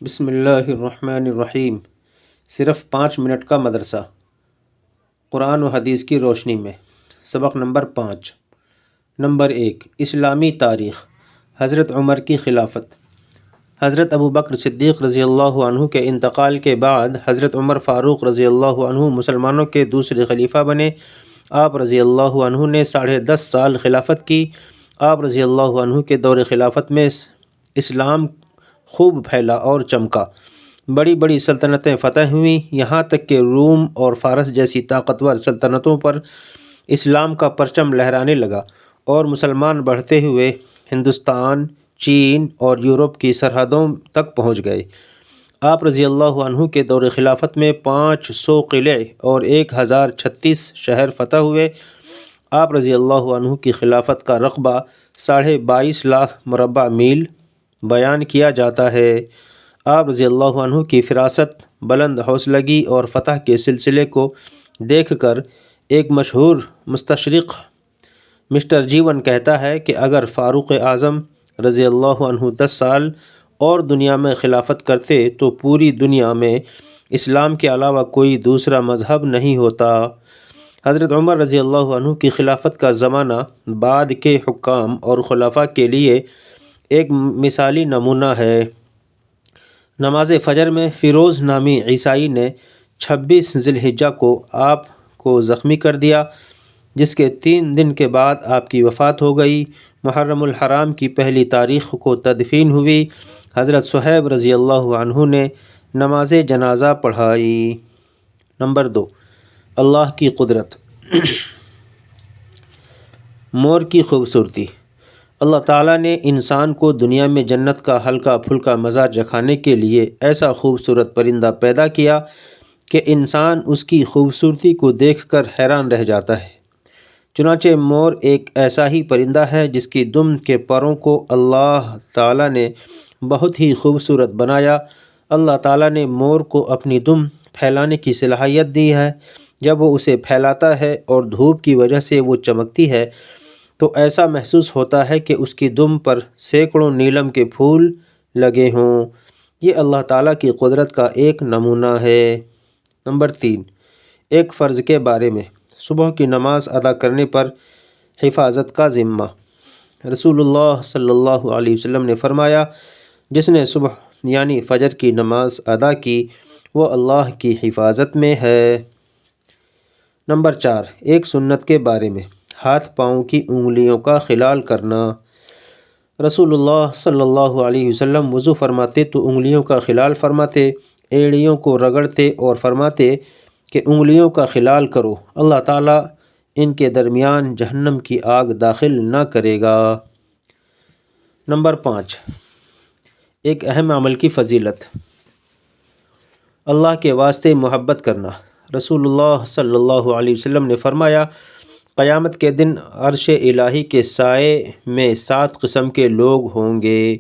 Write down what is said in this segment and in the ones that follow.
بسم اللہ الرحمن الرحیم۔ صرف 5 منٹ کا مدرسہ، قرآن و حدیث کی روشنی میں۔ سبق نمبر 5۔ نمبر 1، اسلامی تاریخ۔ حضرت عمر کی خلافت۔ حضرت ابوبکر صدیق رضی اللہ عنہ کے انتقال کے بعد حضرت عمر فاروق رضی اللہ عنہ مسلمانوں کے دوسرے خلیفہ بنے۔ آپ رضی اللہ عنہ نے 10.5 سال خلافت کی۔ آپ رضی اللہ عنہ کے دور خلافت میں اسلام خوب پھیلا اور چمکا۔ بڑی بڑی سلطنتیں فتح ہوئیں، یہاں تک کہ روم اور فارس جیسی طاقتور سلطنتوں پر اسلام کا پرچم لہرانے لگا اور مسلمان بڑھتے ہوئے ہندوستان، چین اور یورپ کی سرحدوں تک پہنچ گئے۔ آپ رضی اللہ عنہ کے دور خلافت میں 500 قلعے اور 1036 شہر فتح ہوئے۔ آپ رضی اللہ عنہ کی خلافت کا رقبہ 22.5 لاکھ مربع میل بیان کیا جاتا ہے۔ آپ رضی اللہ عنہ کی فراست، بلند حوصلگی اور فتح کے سلسلے کو دیکھ کر ایک مشہور مستشرق مسٹر جیون کہتا ہے کہ اگر فاروق اعظم رضی اللہ عنہ 10 سال اور دنیا میں خلافت کرتے تو پوری دنیا میں اسلام کے علاوہ کوئی دوسرا مذہب نہیں ہوتا۔ حضرت عمر رضی اللہ عنہ کی خلافت کا زمانہ بعد کے حکام اور خلفاء کے لیے ایک مثالی نمونہ ہے۔ نماز فجر میں فیروز نامی عیسائی نے 26 ذی الحجہ کو آپ کو زخمی کر دیا، جس کے 3 دن کے بعد آپ کی وفات ہو گئی۔ محرم الحرام کی پہلی تاریخ کو تدفین ہوئی۔ حضرت صہیب رضی اللہ عنہ نے نماز جنازہ پڑھائی۔ نمبر 2، اللہ کی قدرت۔ مور کی خوبصورتی۔ اللہ تعالیٰ نے انسان کو دنیا میں جنت کا ہلکا پھلکا مزہ چکھانے کے لیے ایسا خوبصورت پرندہ پیدا کیا کہ انسان اس کی خوبصورتی کو دیکھ کر حیران رہ جاتا ہے۔ چنانچہ مور ایک ایسا ہی پرندہ ہے جس کی دم کے پروں کو اللہ تعالیٰ نے بہت ہی خوبصورت بنایا۔ اللہ تعالیٰ نے مور کو اپنی دم پھیلانے کی صلاحیت دی ہے۔ جب وہ اسے پھیلاتا ہے اور دھوپ کی وجہ سے وہ چمکتی ہے تو ایسا محسوس ہوتا ہے کہ اس کی دم پر سینکڑوں نیلم کے پھول لگے ہوں۔ یہ اللہ تعالیٰ کی قدرت کا ایک نمونہ ہے۔ نمبر 3، ایک فرض کے بارے میں۔ صبح کی نماز ادا کرنے پر حفاظت کا ذمہ۔ رسول اللہ صلی اللہ علیہ وسلم نے فرمایا، جس نے صبح یعنی فجر کی نماز ادا کی وہ اللہ کی حفاظت میں ہے۔ نمبر 4، ایک سنت کے بارے میں۔ ہاتھ پاؤں کی انگلیوں کا خلال کرنا۔ رسول اللہ صلی اللہ علیہ وسلم وضو فرماتے تو انگلیوں کا خلال فرماتے، ایڑیوں کو رگڑتے اور فرماتے کہ انگلیوں کا خلال کرو، اللہ تعالیٰ ان کے درمیان جہنم کی آگ داخل نہ کرے گا۔ نمبر 5، ایک اہم عمل کی فضیلت۔ اللہ کے واسطے محبت کرنا۔ رسول اللہ صلی اللہ علیہ وسلم نے فرمایا، قیامت کے دن عرش الہی کے سائے میں 7 قسم کے لوگ ہوں گے۔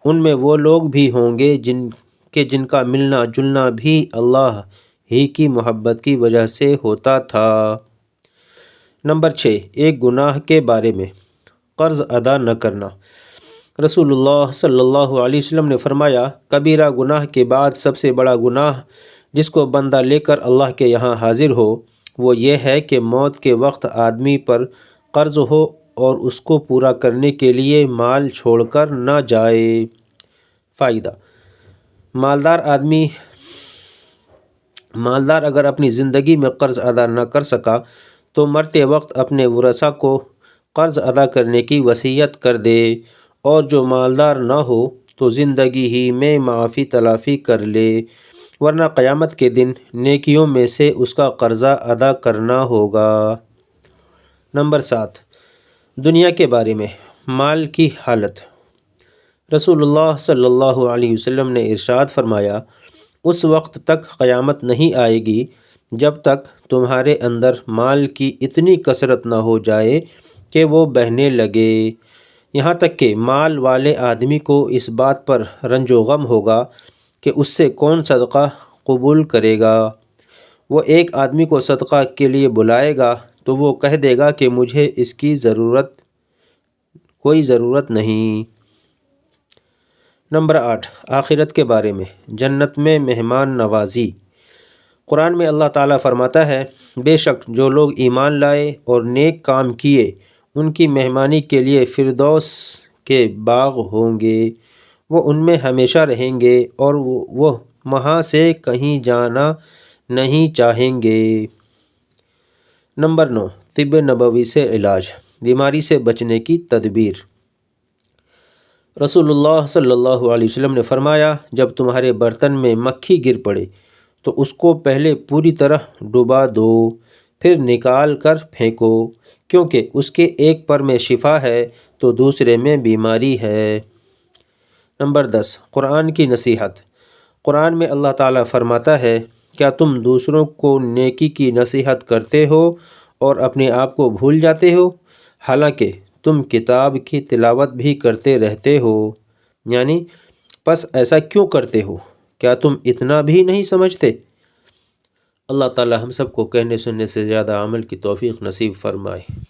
ان میں وہ لوگ بھی ہوں گے جن کا ملنا جلنا بھی اللہ ہی کی محبت کی وجہ سے ہوتا تھا۔ نمبر 6، ایک گناہ کے بارے میں۔ قرض ادا نہ کرنا۔ رسول اللہ صلی اللہ علیہ وسلم نے فرمایا، کبیرہ گناہ کے بعد سب سے بڑا گناہ جس کو بندہ لے کر اللہ کے یہاں حاضر ہو وہ یہ ہے کہ موت کے وقت آدمی پر قرض ہو اور اس کو پورا کرنے کے لیے مال چھوڑ کر نہ جائے۔ فائدہ: مالدار اگر اپنی زندگی میں قرض ادا نہ کر سکا تو مرتے وقت اپنے ورثاء کو قرض ادا کرنے کی وصیت کر دے، اور جو مالدار نہ ہو تو زندگی ہی میں معافی تلافی کر لے، ورنہ قیامت کے دن نیکیوں میں سے اس کا قرضہ ادا کرنا ہوگا۔ نمبر 7، دنیا کے بارے میں۔ مال کی حالت۔ رسول اللہ صلی اللہ علیہ وسلم نے ارشاد فرمایا، اس وقت تک قیامت نہیں آئے گی جب تک تمہارے اندر مال کی اتنی کثرت نہ ہو جائے کہ وہ بہنے لگے، یہاں تک کہ مال والے آدمی کو اس بات پر رنج و غم ہوگا کہ اس سے کون صدقہ قبول کرے گا۔ وہ ایک آدمی کو صدقہ کے لیے بلائے گا تو وہ کہہ دے گا کہ مجھے اس کی کوئی ضرورت نہیں۔ نمبر 8، آخرت کے بارے میں، جنت میں مہمان نوازی۔ قرآن میں اللہ تعالیٰ فرماتا ہے، بے شک جو لوگ ایمان لائے اور نیک کام کیے ان کی مہمانی کے لیے فردوس کے باغ ہوں گے، وہ ان میں ہمیشہ رہیں گے اور وہ وہاں سے کہیں جانا نہیں چاہیں گے۔ نمبر 9، طب نبوی سے علاج، بیماری سے بچنے کی تدبیر۔ رسول اللہ صلی اللہ علیہ وسلم نے فرمایا، جب تمہارے برتن میں مکھی گر پڑے تو اس کو پہلے پوری طرح ڈبا دو، پھر نکال کر پھینکو، کیونکہ اس کے ایک پر میں شفا ہے تو دوسرے میں بیماری ہے۔ نمبر 10، قرآن کی نصیحت۔ قرآن میں اللہ تعالیٰ فرماتا ہے، کیا تم دوسروں کو نیکی کی نصیحت کرتے ہو اور اپنے آپ کو بھول جاتے ہو، حالانکہ تم کتاب کی تلاوت بھی کرتے رہتے ہو؟ یعنی پس ایسا کیوں کرتے ہو؟ کیا تم اتنا بھی نہیں سمجھتے؟ اللہ تعالیٰ ہم سب کو کہنے سننے سے زیادہ عمل کی توفیق نصیب فرمائے۔